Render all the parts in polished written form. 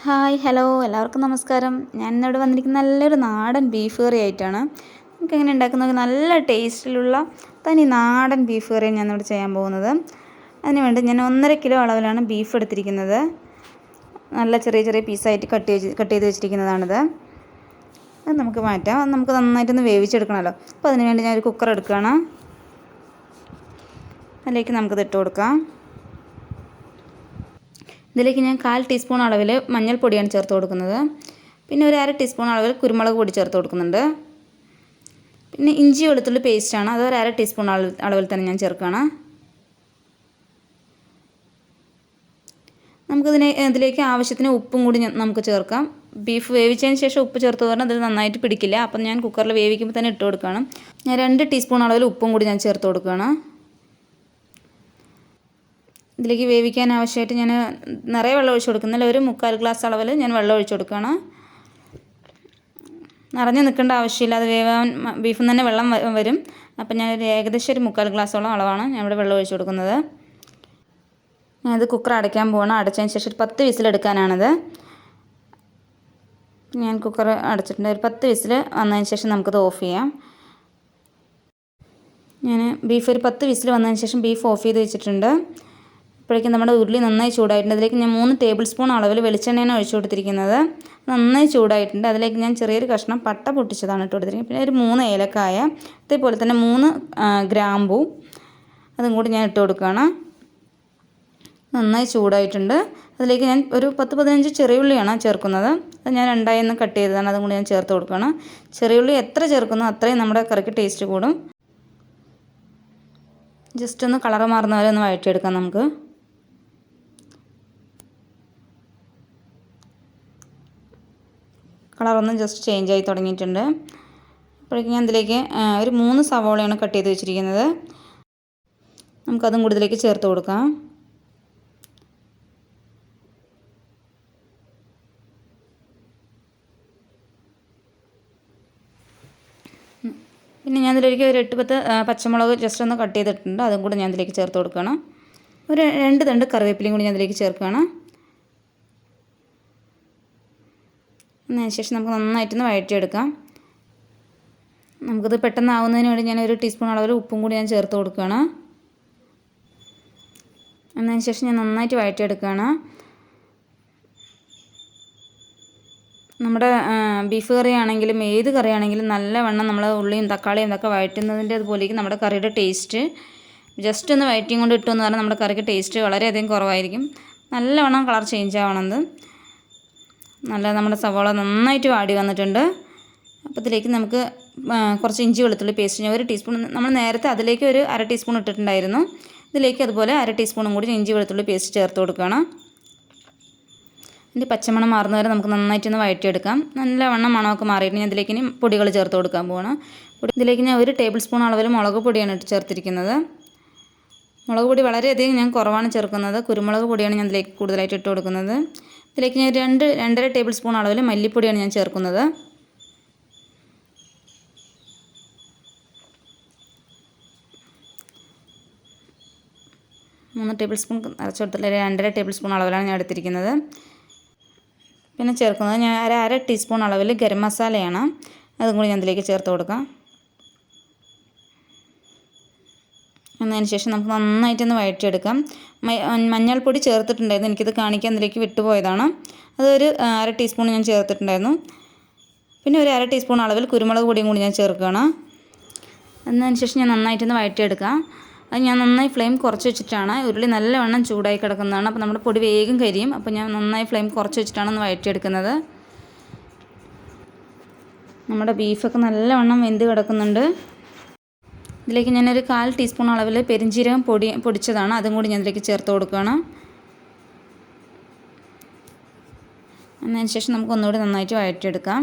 Hi hello എല്ലാവർക്കും നമസ്കാരം. ഞാൻ ഇന്നിവിടെ വന്നിരിക്കുന്ന നല്ലൊരു നാടൻ ബീഫ് കറി ആയിട്ടാണ്. നമുക്ക് എങ്ങനെ ഉണ്ടാക്കുന്നത് നല്ല ടേസ്റ്റിലുള്ള തനി നാടൻ ബീഫ് കറിയാണ് ഞാനിവിടെ ചെയ്യാൻ പോകുന്നത്. അതിനുവേണ്ടി ഞാൻ 1.5 കിലോ അളവിലാണ് ബീഫ് എടുത്തിരിക്കുന്നത്. നല്ല ചെറിയ ചെറിയ പീസായിട്ട് കട്ട് ചെയ്ത് വെച്ചിരിക്കുന്നതാണിത്. അത് നമുക്ക് മാറ്റാം. നമുക്ക് നന്നായിട്ടൊന്ന് വേവിച്ചെടുക്കണമല്ലോ. അപ്പോൾ അതിനുവേണ്ടി ഞാനൊരു കുക്കർ എടുക്കുകയാണ്. അതിലേക്ക് നമുക്കിത് ഇട്ട് കൊടുക്കാം. ഇതിലേക്ക് ഞാൻ 1/4 ടീസ്പൂൺ അളവിൽ മഞ്ഞൾപ്പൊടിയാണ് ചേർത്ത് കൊടുക്കുന്നത്. പിന്നെ ഒരു 1/2 ടീസ്പൂൺ അളവിൽ കുരുമുളക് പൊടി ചേർത്ത് കൊടുക്കുന്നുണ്ട്. പിന്നെ ഇഞ്ചി വെളുത്തുള്ളി പേസ്റ്റാണ്, അത് ഒരു 1/2 ടീസ്പൂൺ അളവിൽ തന്നെ ഞാൻ ചേർക്കുകയാണ്. ഇതിലേക്ക് ആവശ്യത്തിന് ഉപ്പും കൂടി നമുക്ക് ചേർക്കാം. ബീഫ് വേവിച്ചതിന് ശേഷം ഉപ്പ് ചേർത്ത് പറഞ്ഞാൽ അതിൽ നന്നായിട്ട് പിടിക്കില്ല. അപ്പം ഞാൻ കുക്കറിൽ വേവിക്കുമ്പോൾ തന്നെ ഇട്ട് കൊടുക്കുകയാണ്. ഞാൻ 2 ടീസ്പൂൺ അളവിൽ ഉപ്പും കൂടി ഞാൻ ചേർത്ത് കൊടുക്കുകയാണ്. ഇതിലേക്ക് വേവിക്കാൻ ആവശ്യമായിട്ട് ഞാൻ നിറയെ വെള്ളം ഒഴിച്ച് കൊടുക്കുന്നില്ല. ഒരു 3/4 ഗ്ലാസ് അളവിൽ ഞാൻ വെള്ളം ഒഴിച്ച് കൊടുക്കുകയാണ്. നിറഞ്ഞ് നിൽക്കേണ്ട ആവശ്യമില്ല, അത് വേവാൻ ബീഫിൽ നിന്ന് തന്നെ വെള്ളം വരും. അപ്പം ഞാൻ ഏകദേശം ഒരു 3/4 ഗ്ലാസോളം അളവാണ് ഞാൻ ഇവിടെ വെള്ളം ഒഴിച്ച് കൊടുക്കുന്നത്. ഞാനത് കുക്കർ അടയ്ക്കാൻ പോകണം. അടച്ചതിന് ശേഷം ഒരു 10 വിസിലെടുക്കാനാണിത്. ഞാൻ കുക്കർ അടച്ചിട്ടുണ്ട്. ഒരു 10 വിസിൽ വന്നതിന് ശേഷം നമുക്കത് ഓഫ് ചെയ്യാം. ഞാൻ ബീഫ് ഒരു 10 വിസിൽ വന്നതിന് ശേഷം ബീഫ് ഓഫ് ചെയ്ത് വെച്ചിട്ടുണ്ട്. അപ്പോഴേക്കും നമ്മുടെ ഉരുളി നന്നായി ചൂടായിട്ടുണ്ട്. അതിലേക്ക് ഞാൻ 3 ടേബിൾ സ്പൂൺ അളവിൽ വെളിച്ചെണ്ണയാണ് ഒഴിച്ചു കൊടുത്തിരിക്കുന്നത്. നന്നായി ചൂടായിട്ടുണ്ട്. അതിലേക്ക് ഞാൻ ചെറിയൊരു കഷ്ണം പട്ട പൊട്ടിച്ചതാണ് ഇട്ട് കൊടുത്തിരിക്കുന്നത്. പിന്നെ ഒരു 3 ഏലക്കായ, അതേപോലെ തന്നെ 3 ഗ്രാമ്പൂ, അതും കൂടി ഞാൻ ഇട്ട് കൊടുക്കുകയാണ്. നന്നായി ചൂടായിട്ടുണ്ട്. അതിലേക്ക് ഞാൻ ഒരു 10-15 ചെറിയുള്ളിയാണ് ചേർക്കുന്നത്. അത് ഞാൻ 2 കട്ട് ചെയ്തതാണ്, അതും കൂടി ഞാൻ ചേർത്ത് കൊടുക്കുകയാണ്. ചെറിയുള്ളി എത്ര ചേർക്കുന്നോ അത്രയും നമ്മുടെ കറിക്ക് ടേസ്റ്റ് കൂടും. ജസ്റ്റ് ഒന്ന് കളർ മാറുന്ന വരെ ഒന്ന് വഴറ്റിയെടുക്കാം നമുക്ക്. കളറൊന്ന് ജസ്റ്റ് ചേഞ്ച് ആയി തുടങ്ങിയിട്ടുണ്ട്. അപ്പോഴേക്കും ഞാൻ ഇതിലേക്ക് ഒരു 3 സവോളയാണ് കട്ട് ചെയ്ത് വെച്ചിരിക്കുന്നത്. നമുക്കതും കൂടി ഇതിലേക്ക് ചേർത്ത് കൊടുക്കാം. പിന്നെ ഞാൻ ഇതിലേക്ക് ഒരു 8-10 പച്ചമുളക് ജസ്റ്റ് ഒന്ന് കട്ട് ചെയ്തിട്ടുണ്ട്, അതും കൂടി ഞാൻ ഇതിലേക്ക് ചേർത്ത് കൊടുക്കണം. ഒരു 2 തണ്ട് കറിവേപ്പിലയും കൂടി ഞാൻ ഇതിലേക്ക് ചേർക്കുകയാണ്. അതിനുശേഷം നമുക്ക് നന്നായിട്ടൊന്ന് വഴറ്റിയെടുക്കാം. നമുക്കിത് പെട്ടെന്ന് ആവുന്നതിന് വേണ്ടി ഞാൻ ഒരു ടീസ്പൂൺ അളവിൽ ഉപ്പും കൂടി ഞാൻ ചേർത്ത് കൊടുക്കുകയാണ്. അതിനുശേഷം ഞാൻ നന്നായിട്ട് വഴറ്റിയെടുക്കുകയാണ്. നമ്മുടെ ബീഫ് കറിയാണെങ്കിലും ഏത് കറിയാണെങ്കിലും നല്ലവണ്ണം നമ്മൾ ഉള്ളിയും തക്കാളിയും ഇതൊക്കെ വഴറ്റുന്നതിൻ്റെ അതുപോലെയും നമ്മുടെ കറിയുടെ ടേസ്റ്റ് ജസ്റ്റ് ഒന്ന് വഴറ്റിയും കൊണ്ട് ഇട്ടു എന്ന് പറഞ്ഞാൽ നമ്മുടെ കറിക്ക് ടേസ്റ്റ് വളരെയധികം കുറവായിരിക്കും. നല്ലവണ്ണം കളർ ചേഞ്ച് ആവണത്. നമ്മുടെ സവാള നന്നായിട്ട് വാടി വന്നിട്ടുണ്ട്. അപ്പോൾ ഇതിലേക്ക് നമുക്ക് കുറച്ച് ഇഞ്ചി വെളുത്തുള്ളി പേസ്റ്റ്, ഞാൻ 1 ടീസ്പൂൺ, നമ്മൾ നേരത്തെ അതിലേക്ക് ഒരു 1/2 ടീസ്പൂൺ ഇട്ടിട്ടുണ്ടായിരുന്നു. ഇതിലേക്ക് അതുപോലെ 1/2 ടീസ്പൂണും കൂടി ഇഞ്ചി വെളുത്തുള്ളി പേസ്റ്റ് ചേർത്ത് കൊടുക്കുകയാണ്. ഇതിൻ്റെ പച്ചമണം മാറുന്ന വരെ നമുക്ക് നന്നായിട്ടൊന്ന് വഴറ്റിയെടുക്കാം. നല്ലവണ്ണം മണമൊക്കെ മാറിയിട്ട് ഞാൻ ഇതിലേക്ക് ഇനി പൊടികൾ ചേർത്ത് കൊടുക്കാൻ പോവാണ്. ഇതിലേക്ക് ഞാൻ 1 ടേബിൾ സ്പൂൺ അളവിൽ മുളക് പൊടിയാണ് ചേർത്തിരിക്കുന്നത്. മുളക് പൊടി വളരെയധികം ഞാൻ കുറവാണ് ചേർക്കുന്നത്. കുരുമുളക് പൊടിയാണ് ഞാൻ ഇതിലേക്ക് കൂടുതലായിട്ട് ഇട്ട് കൊടുക്കുന്നത്. ഇതിലേക്ക് ഞാൻ 2-2.5 ടേബിൾ സ്പൂൺ അളവിൽ മല്ലിപ്പൊടിയാണ് ഞാൻ ചേർക്കുന്നത്. 3 ടേബിൾ സ്പൂൺ അരച്ചെടുത്തില്ല, 2.5 ടേബിൾ സ്പൂൺ അളവിലാണ് ഞാൻ എടുത്തിരിക്കുന്നത്. പിന്നെ ചേർക്കുന്നത് ഞാൻ 1/2 ടീസ്പൂൺ അളവിൽ ഗരം മസാലയാണ്, അതും കൂടി ഞാൻ ഇതിലേക്ക് ചേർത്ത് കൊടുക്കാം. എന്നതിന് ശേഷം നമുക്ക് നന്നായിട്ടൊന്ന് വഴറ്റിയെടുക്കാം. മഞ്ഞൾപ്പൊടി ചേർത്തിട്ടുണ്ടായിരുന്നു, എനിക്കിത് കാണിക്കാൻ ഇതിലേക്ക് വിട്ടുപോയതാണ്. അതൊരു 1/2 ടീസ്പൂൺ ഞാൻ ചേർത്തിട്ടുണ്ടായിരുന്നു. പിന്നെ ഒരു 1/2 ടീസ്പൂൺ അളവിൽ കുരുമുളക് പൊടിയും കൂടി ഞാൻ ചേർക്കുകയാണ്. എന്നതിന് ശേഷം ഞാൻ നന്നായിട്ടൊന്ന് വഴറ്റിയെടുക്കാം. അത് ഞാൻ നന്നായി ഫ്ലെയിം കുറച്ച് വെച്ചിട്ടാണ്, ഉരുളി നല്ലവണ്ണം ചൂടായി കിടക്കുന്നതാണ്. അപ്പോൾ നമ്മുടെ പൊടി വേഗം കരിയും. അപ്പോൾ ഞാൻ നന്നായി ഫ്ലെയിം കുറച്ച് വെച്ചിട്ടാണ് ഒന്ന് വഴറ്റിയെടുക്കുന്നത്. നമ്മുടെ ബീഫൊക്കെ നല്ലവണ്ണം വെന്ത് കിടക്കുന്നുണ്ട്. ഇതിലേക്ക് ഞാനൊരു 1/4 ടീസ്പൂൺ അളവിൽ പെരിഞ്ജീരകം പൊടിച്ചതാണ്, അതും കൂടി ഞാൻ ഇതിലേക്ക് ചേർത്ത് കൊടുക്കുകയാണ്. അതിന് ശേഷം നമുക്ക് ഒന്നുകൂടി നന്നായിട്ട് വഴറ്റിയെടുക്കാം.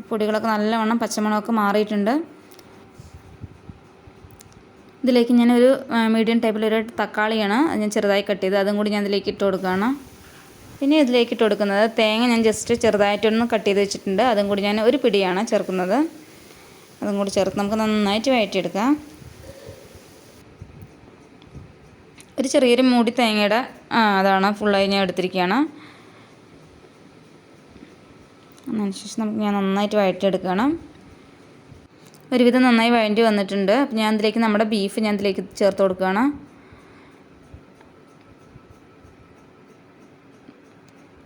പൊടികളൊക്കെ നല്ലവണ്ണം പച്ചമണമൊക്കെ മാറിയിട്ടുണ്ട്. ഇതിലേക്ക് ഞാനൊരു മീഡിയം ടൈപ്പിലൊരു തക്കാളിയാണ്, അത് ഞാൻ ചെറുതായി കട്ട് ചെയ്ത് അതും കൂടി ഞാൻ ഇതിലേക്ക് ഇട്ട് കൊടുക്കുകയാണ്. പിന്നെ ഇതിലേക്ക് ഇട്ട് കൊടുക്കുന്നത് തേങ്ങ ഞാൻ ജസ്റ്റ് ചെറുതായിട്ടൊന്ന് കട്ട് ചെയ്ത് വെച്ചിട്ടുണ്ട്, അതും കൂടി ഞാൻ ഒരു പിടിയാണ് ചേർക്കുന്നത്. അതും കൂടി ചേർത്ത് നമുക്ക് നന്നായിട്ട് വഴറ്റിയെടുക്കാം. ഒരു ചെറിയൊരു മൂടി തേങ്ങയുടെ അതാണ് ഫുള്ളായി ഞാൻ എടുത്തിരിക്കുകയാണ്. അതിനുശേഷം ഞാൻ നന്നായിട്ട് വഴറ്റിയെടുക്കണം. ഒരുവിധം നന്നായി വഴറ്റി വന്നിട്ടുണ്ട്. അപ്പോൾ ഞാൻ ഇതിലേക്ക് നമ്മുടെ ബീഫ് ഞാൻ ഇതിലേക്ക് ചേർത്ത് കൊടുക്കുകയാണ്.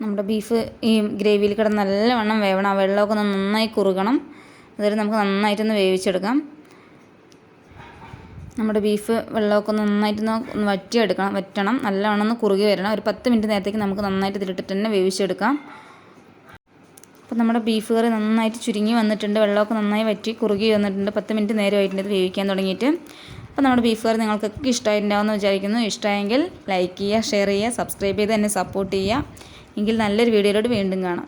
നമ്മുടെ ബീഫ് ഈ ഗ്രേവിയിൽ കിടന്ന് നല്ലവണ്ണം വേവണം. ആ വെള്ളമൊക്കെ നന്നായി കുറുകണം. അതുവരെ നമുക്ക് നന്നായിട്ടൊന്ന് വേവിച്ചെടുക്കാം. നമ്മുടെ ബീഫ് വെള്ളമൊക്കെ നന്നായിട്ടൊന്ന് വറ്റണം. നല്ലവണ്ണം ഒന്ന് കുറുകി വരണം. ഒരു 10 മിനിറ്റ് നേരത്തേക്ക് നമുക്ക് നന്നായിട്ട് ഇതിലിട്ടിട്ട് തന്നെ വേവിച്ചെടുക്കാം. അപ്പോൾ നമ്മുടെ ബീഫ് കറി നന്നായിട്ട് ചുരുങ്ങി വന്നിട്ടുണ്ട്. വെള്ളമൊക്കെ നന്നായി വറ്റി കുറുകി വന്നിട്ടുണ്ട്. 10 മിനിറ്റ് നേരമായിട്ടുണ്ട് ഇത് വേവിക്കാൻ തുടങ്ങിയിട്ട്. അപ്പോൾ നമ്മുടെ ബീഫ് കറി നിങ്ങൾക്കൊക്കെ ഇഷ്ടമായിട്ടുണ്ടാവുമെന്ന് വിചാരിക്കുന്നു. ഇഷ്ടമായെങ്കിൽ ലൈക്ക് ചെയ്യുക, ഷെയർ ചെയ്യുക, സബ്സ്ക്രൈബ് ചെയ്ത് എന്നെ സപ്പോർട്ട് ചെയ്യുക. എങ്കിൽ നല്ലൊരു വീഡിയോയിലോട്ട് വീണ്ടും കാണാം.